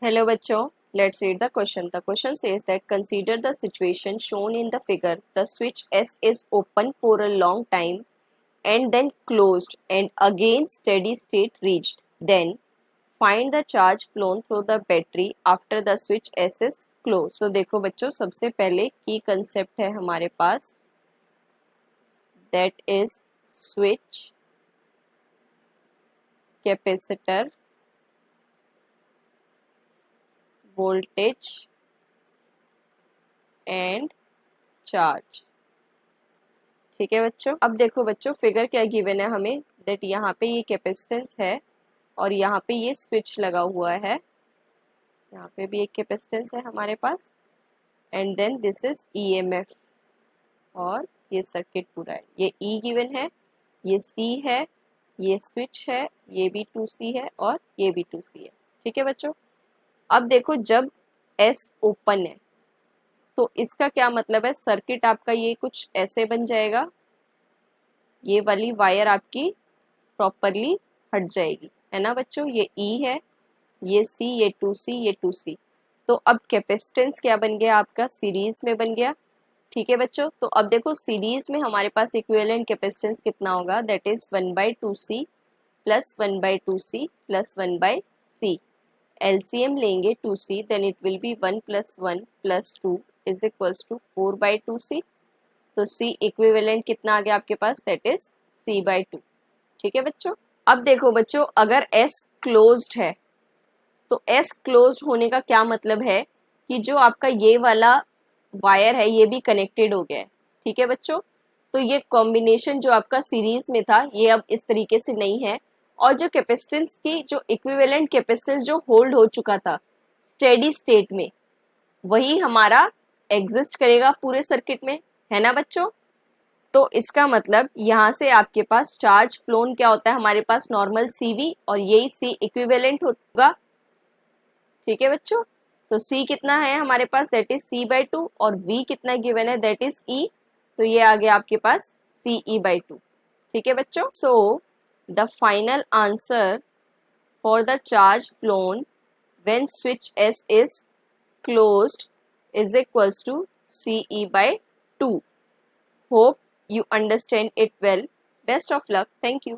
Hello bachcho, let's read the question. The question says that consider the situation shown in the figure. The switch S is open for a long time and then closed and again steady state reached. Then find the charge flown through the battery after the switch S is closed. तो देखो बच्चों, सबसे पहले की concept है हमारे पास, that is switch, capacitor, voltage and charge. ठीक है बच्चों। अब देखो बच्चों, फिगर क्या गिवन है हमें, दैट यहाँ पे ये कैपेसिटेंस है और यहाँ पे ये स्विच लगा हुआ है, यहाँ पे भी एक कैपेसिटेंस है हमारे पास, and then this is EMF और ये सर्किट पूरा है। ये ई गिवन है, ये सी है, ये स्विच है, ये भी 2C है और ये भी 2C है। ठीक है बच्चों। अब देखो, जब एस ओपन है तो इसका क्या मतलब है, सर्किट आपका ये कुछ ऐसे बन जाएगा, ये वाली वायर आपकी प्रॉपरली हट जाएगी, है ना बच्चों। ये ई है, ये सी, ये 2C, ये 2C। तो अब कैपेसिटेंस क्या बन गया आपका, सीरीज में बन गया। ठीक है बच्चों। तो अब देखो, सीरीज में हमारे पास इक्विवेलेंट कैपेसिटेंस कितना होगा, that is 1/2C plus 1/2C plus 1/C। LCM लेंगे 2C, then it will be 1 + 1 + 2 is equals to 4/2C। तो C इक्विवेलेंट कितना आ गया आपके पास, दैट इज C/2। ठीक है बच्चों। अब देखो बच्चों, अगर S क्लोज्ड है तो S क्लोज्ड होने का क्या मतलब है कि जो आपका ये वाला वायर है ये भी कनेक्टेड हो गया है। ठीक है बच्चों। तो ये कॉम्बिनेशन जो आपका सीरीज में था ये अब इस तरीके से नहीं है, और जो कैपेसिटेंस की जो इक्विवेलेंट कैपेसिटेंस जो होल्ड हो चुका था स्टेडी स्टेट में, वही हमारा एग्जिस्ट करेगा पूरे सर्किट में, है ना बच्चों। तो इसका मतलब यहाँ से आपके पास चार्ज फ्लोन क्या होता है, हमारे पास नॉर्मल CV और यही C इक्विवेलेंट होगा। ठीक है बच्चों। तो C कितना है हमारे पास, दैट इज C/2, और V कितना गिवन है, दैट इज E। तो ये आ गया आपके पास CE/2। ठीक है बच्चों। So the final answer for the charge phloem when switch S is closed is equals to CE/2. Hope you understand it well. Best of luck. Thank you.